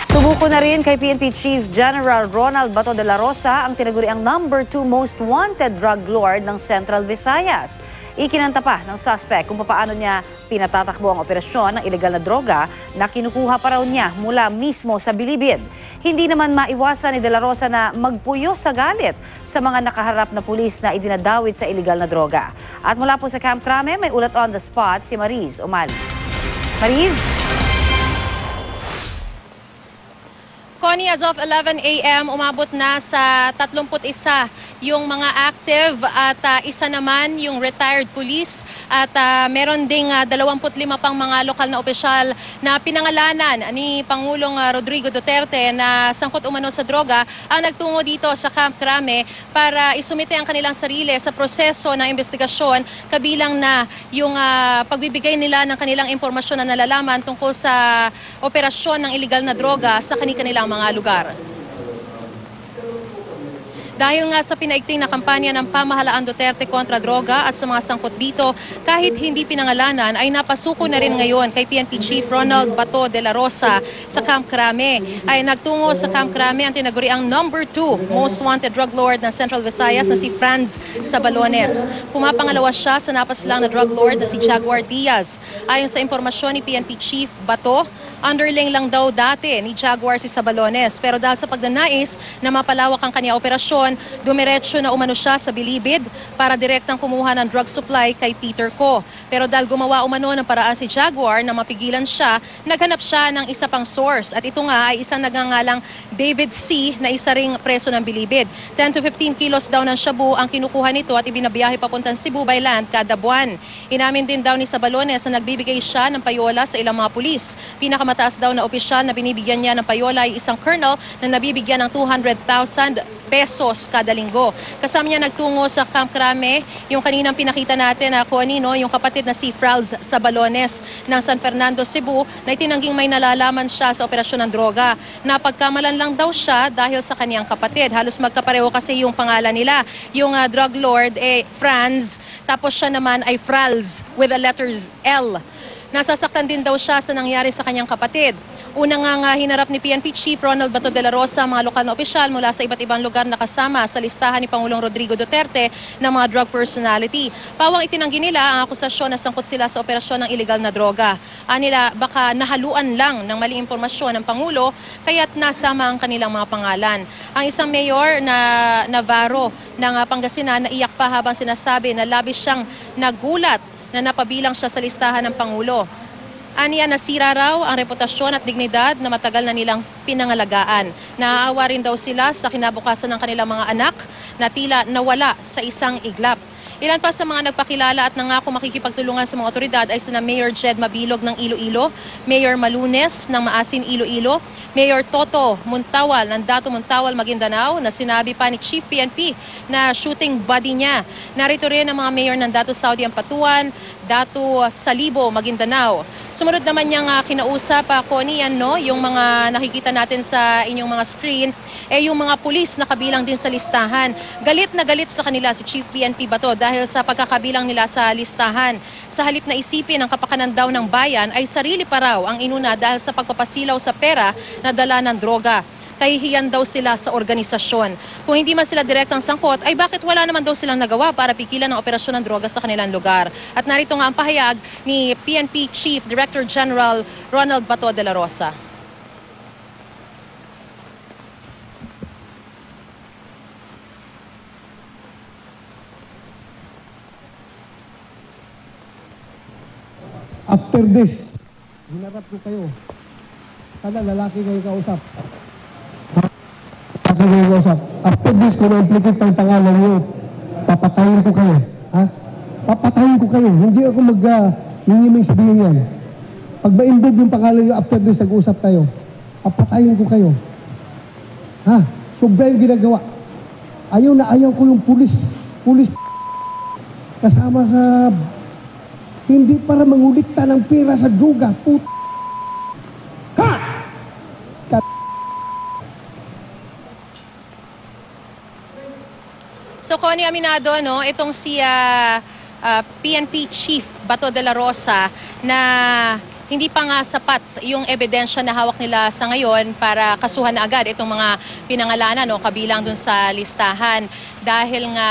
Subuko na rin kay PNP Chief General Ronald Bato de la Rosa ang tinaguriang number 2 most wanted drug lord ng Central Visayas. Ikinanta pa ng suspect kung paano niya pinatatakbo ang operasyon ng ilegal na droga na kinukuha pa raw niya mula mismo sa bilibid. Hindi naman maiwasan ni de la Rosa na magpuyo sa galit sa mga nakaharap na pulis na idinadawit sa ilegal na droga. At mula po sa Camp Crame, may ulat on the spot si Mariz Umali. Mariz? Connie, as of 11 a.m., umabot na sa 31 yung mga active at isa naman yung retired police at meron ding 25 pang mga lokal na opisyal na pinangalanan ni Pangulong Rodrigo Duterte na sangkot umano sa droga ang nagtungo dito sa Camp Crame para isumite ang kanilang sarili sa proseso ng investigasyon kabilang na yung pagbibigay nila ng kanilang impormasyon na nalalaman tungkol sa operasyon ng iligal na droga sa kanilang mga lugar. Dahil nga sa pinaigting na kampanya ng pamahalaan Duterte kontra droga at sa mga sangkot dito, kahit hindi pinangalanan ay napasuko na rin ngayon kay PNP Chief Ronald Bato de la Rosa sa Camp Crame. Ay nagtungo sa Camp Crame ang tinaguriang number 2 most wanted drug lord ng Central Visayas na si Franz Sabalones. Pumapangalawa siya sa napaslang na drug lord na si Jaguar Diaz. Ayon sa impormasyon ni PNP Chief Bato, underling lang daw dati ni Jaguar si Sabalones. Pero dahil sa pagnanais na mapalawak ang kanyang operasyon, dumiretso na umano siya sa bilibid para direktang kumuha ng drug supply kay Peter Ko. Pero dahil gumawa umano ng paraan si Jaguar na mapigilan siya, naghanap siya ng isa pang source. At ito nga ay isang nagngangalang David C. na isa ring preso ng bilibid. 10 to 15 kilos daw ng shabu ang kinukuha nito at ibinabiyahe papuntang Cebu by land kada buwan. Inamin din daw ni Sabalones na nagbibigay siya ng payola sa ilang mga pulis. Pinakamataas daw na opisyal na binibigyan niya ng payola ay isang colonel na nabibigyan ng 200,000 pesos kada linggo. Kasama niya nagtungo sa Camp Crame, yung kaninang pinakita natin na Connie, no, yung kapatid na si Franz Sabalones ng San Fernando, Cebu, na itinangging may nalalaman siya sa operasyon ng droga. Napagkamalan lang daw siya dahil sa kaniyang kapatid. Halos magkapareho kasi yung pangalan nila. Yung drug lord, Franz, tapos siya naman ay Fralz with the letters L. Nasasaktan din daw siya sa nangyari sa kanyang kapatid. Una nga hinarap ni PNP Chief Ronald Bato de la Rosa mga lokal na opisyal mula sa iba't ibang lugar na kasama sa listahan ni Pangulong Rodrigo Duterte ng mga drug personality. Pawang itinanggi nila ang akusasyon na sangkot sila sa operasyon ng iligal na droga. Anila baka nahaluan lang ng maling impormasyon ng Pangulo kaya't nasama ang kanilang mga pangalan. Ang isang mayor na Navarro ng Pangasinan naiyak pa habang sinasabi na labis siyang nagulat na napabilang siya sa listahan ng Pangulo. Aniya nasira raw ang reputasyon at dignidad na matagal na nilang pinangalagaan. Naaawa rin daw sila sa kinabukasan ng kanilang mga anak na tila nawala sa isang iglap. Ilan pa sa mga nagpakilala at nangako makikipagtulungan sa mga otoridad ay sina Mayor Jed Mabilog ng Iloilo, Mayor Malunes ng Maasin Iloilo, Mayor Toto Muntawal ng Dato Muntawal Maguindanao na sinabi pa ni Chief PNP na shooting buddy niya. Narito rin ang mga mayor ng Dato Saudi Ampatuan, Dato Salibo Maguindanao. Sumunod naman niyang kinausap, Connie, no, yung mga nakikita natin sa inyong mga screen, yung mga pulis na kabilang din sa listahan. Galit na galit sa kanila si Chief PNP Bato dahil sa pagkakabilang nila sa listahan. Sa halip na isipin ang kapakanan daw ng bayan ay sarili pa raw ang inuna dahil sa pagpapasilaw sa pera na dala ng droga. Kahihiyan daw sila sa organisasyon. Kung hindi man sila direktang sangkot, ay bakit wala naman daw silang nagawa para pigilan ang operasyon ng droga sa kanilang lugar? At narito nga ang pahayag ni PNP Chief Director General Ronald Bato de la Rosa. After this, hinarap ko kayo. Sana lalaki kayo kausap. After this, kung na-implicate ang pangalan niyo, papatayin ko kayo. Ha? Papatayin ko kayo. Hindi ako mag-ningiming sabihin yan. Pag ma-involve yung pangalan niyo, after this, nag-usap tayo. Papatayin ko kayo. Ha? Sobra yung ginagawa. Ayaw na ayaw ko yung pulis. Pulis kasama sa... Hindi para mangulikta ng pera sa droga. Ha! So Connie, aminado, no, itong si PNP Chief Bato de la Rosa na hindi pa nga sapat yung ebidensya na hawak nila sa ngayon para kasuhan na agad itong mga pinangalanan o kabilang dun sa listahan. Dahil nga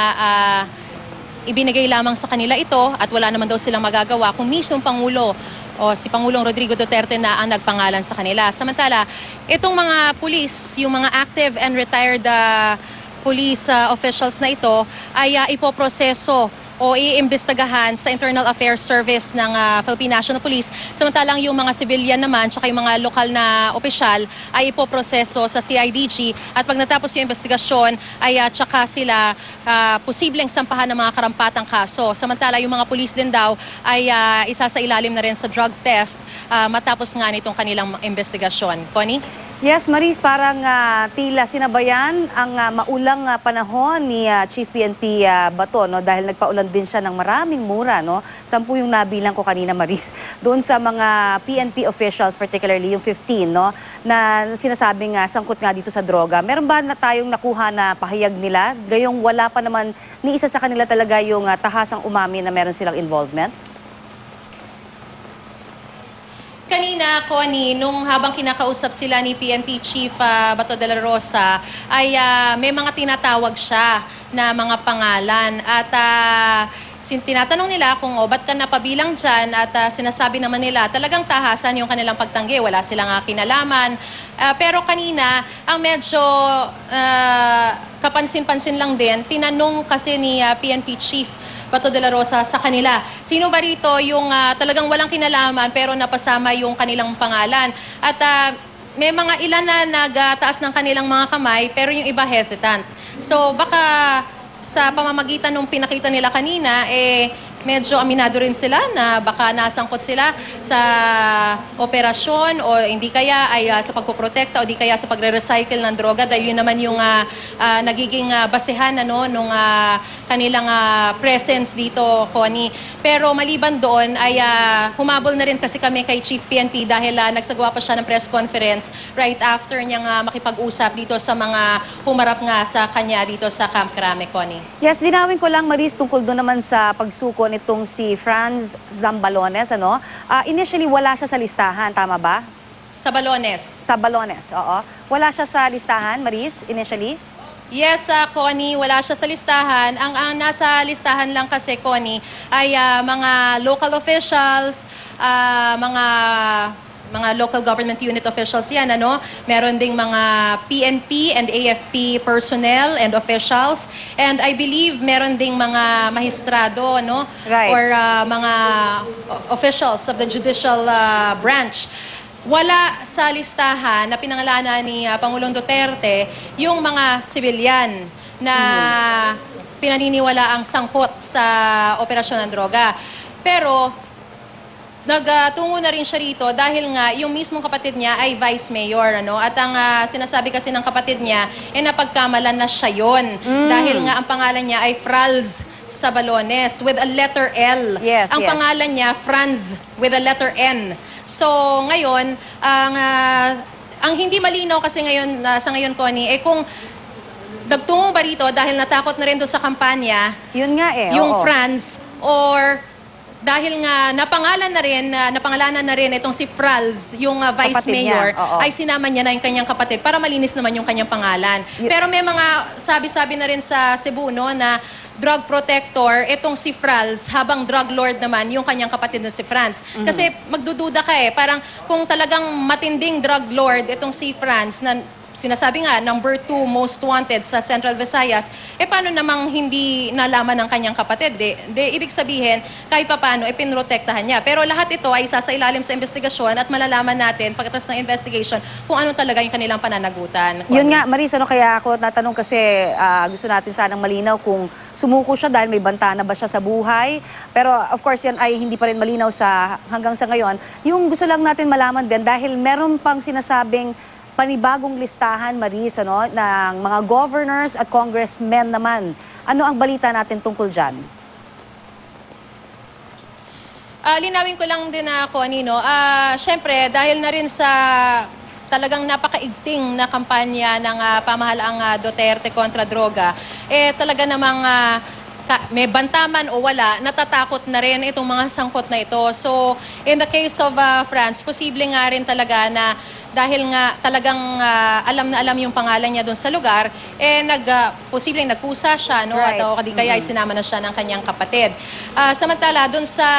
ibinigay lamang sa kanila ito at wala naman daw silang magagawa kung mismong Pangulo o si Pangulong Rodrigo Duterte na ang nagpangalan sa kanila. Samantala, itong mga pulis, yung mga active and retired police officials na ito ay ipoproseso o iimbestagahan sa Internal Affairs Service ng Philippine National Police. Samantalang yung mga civilian naman tsaka yung mga lokal na opisyal ay ipoproseso sa CIDG at pag natapos yung investigasyon ay tsaka sila posibleng sampahan ng mga karampatang kaso. Samantala yung mga pulis din daw ay isasailalim na rin sa drug test matapos nga nitong kanilang investigasyon. Connie? Yes, Maris, parang tila sinabayan ang maulang panahon ni Chief PNP Bato, no? Dahil nagpaulan din siya ng maraming mura, no? 10 yung nabilang ko kanina, Maris, doon sa mga PNP officials, particularly yung 15, no? Na sinasabing sangkot nga dito sa droga. Meron ba na tayong nakuha na pahayag nila? Gayong wala pa naman ni isa sa kanila talaga yung tahasang umami na meron silang involvement? Kanina, Connie, nung habang kinakausap sila ni PNP Chief Bato de la Rosa, ay may mga tinatawag siya na mga pangalan. At tinatanong nila kung ba't ka napabilang dyan at sinasabi naman nila talagang tahasan yung kanilang pagtanggi. Wala silang kinalaman. Pero kanina, ang medyo kapansin-pansin lang din, tinanong kasi ni PNP Chief Bato de la Rosa sa kanila. Sino ba rito yung talagang walang kinalaman pero napasama yung kanilang pangalan? At may mga ilan na nagtaas ng kanilang mga kamay pero yung iba hesitant. So baka sa pamamagitan ng pinakita nila kanina, medyo aminado rin sila na baka nasangkot sila sa operasyon o hindi kaya ay sa pagpoprotekta o di kaya sa pagre-recycle ng droga dahil yun naman yung nagiging basehan nung kanilang presence dito, Connie. Pero maliban doon ay humabol na rin kasi kami kay Chief PNP dahil nagsagawa pa siya ng press conference right after niyang makipag-usap dito sa mga humarap nga sa kanya dito sa Camp Crame, Connie. Yes, linawin ko lang, Maris, tungkol doon naman sa pagsuko nitong si Franz Zambalones, ano? Initially, wala siya sa listahan, tama ba? Sa Balones. Sa Balones, oo. Wala siya sa listahan, Maris, initially? Yes, Connie, wala siya sa listahan. Ang nasa listahan lang kasi, Connie, ay mga local officials, mga local government unit officials yan, ano? Meron ding mga PNP and AFP personnel and officials. And I believe meron ding mga maestrado, no? Right. Or mga officials of the judicial branch. Wala sa listahan na pinangalanan ni Pangulong Duterte yung mga sibilyan na pinaniniwala ang sangkot sa operasyon ng droga. Pero nagtungo na rin siya rito dahil nga yung mismong kapatid niya ay vice mayor, ano? At ang sinasabi kasi ng kapatid niya napagkamalan na siya yon dahil nga ang pangalan niya ay Franz Sabalones with a letter L. Yes, ang pangalan niya Franz with a letter N. So ngayon ang hindi malinaw kasi ngayon sa ngayon, Connie, kung nagtungo ba rito dahil natakot na rin doon sa kampanya Yun nga yung oo. Franz or dahil nga napangalanan na rin itong si Franz, yung vice Kapatid mayor, niya, oo. ay sinama niya na yung kanyang kapatid para malinis naman yung kanyang pangalan. Pero may mga sabi-sabi na rin sa Cebu, no, na drug protector, itong si Franz, habang drug lord naman yung kanyang kapatid na si Franz. Kasi magdududa ka parang kung talagang matinding drug lord itong si Franz na sinasabi nga, number 2 most wanted sa Central Visayas, paano namang hindi nalaman ng kanyang kapatid? Ibig sabihin, kahit pa paano, pinrotektahan niya. Pero lahat ito ay isasailalim sa investigasyon at malalaman natin pagkatapos ng investigation kung ano talaga yung kanilang pananagutan. Yun nga, Maris, kaya ako natanong kasi gusto natin sanang malinaw kung sumuko siya dahil may banta na ba siya sa buhay. Pero of course, yan ay hindi pa rin malinaw hanggang sa ngayon. Yung gusto lang natin malaman din dahil meron pang sinasabing panibagong listahan, Maris, ng mga governors at congressmen naman. Ano ang balita natin tungkol dyan? Linawin ko lang din Connie, no? Siyempre, dahil na rin sa talagang napakaigting na kampanya ng pamahalaang Duterte kontra droga, talaga namang may bantaman o wala, natatakot na rin itong mga sangkot na ito. So, in the case of France, posible nga rin talaga na dahil nga talagang alam na alam yung pangalan niya doon sa lugar, posibleng nagkusa siya, no? Right. At o di kaya sinama na siya ng kanyang kapatid. Samantala, doon sa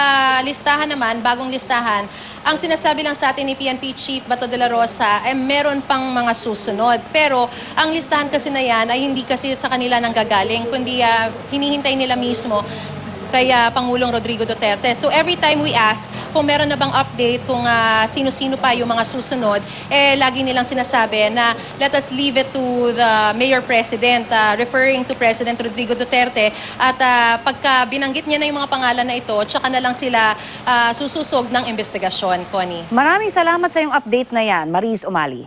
listahan naman, bagong listahan, ang sinasabi lang sa atin ni PNP Chief Bato de la Rosa, meron pang mga susunod. Pero ang listahan kasi na yan ay hindi kasi sa kanila nanggagaling, kundi hinihintay nila mismo kaya Pangulong Rodrigo Duterte. So every time we ask kung meron na bang update kung sino-sino pa yung mga susunod, lagi nilang sinasabi na let us leave it to the Mayor-President, referring to President Rodrigo Duterte. At pagka binanggit niya na yung mga pangalan na ito, tsaka na lang sila sususog ng investigasyon, Connie. Maraming salamat sa iyong update na yan, Maris Umali.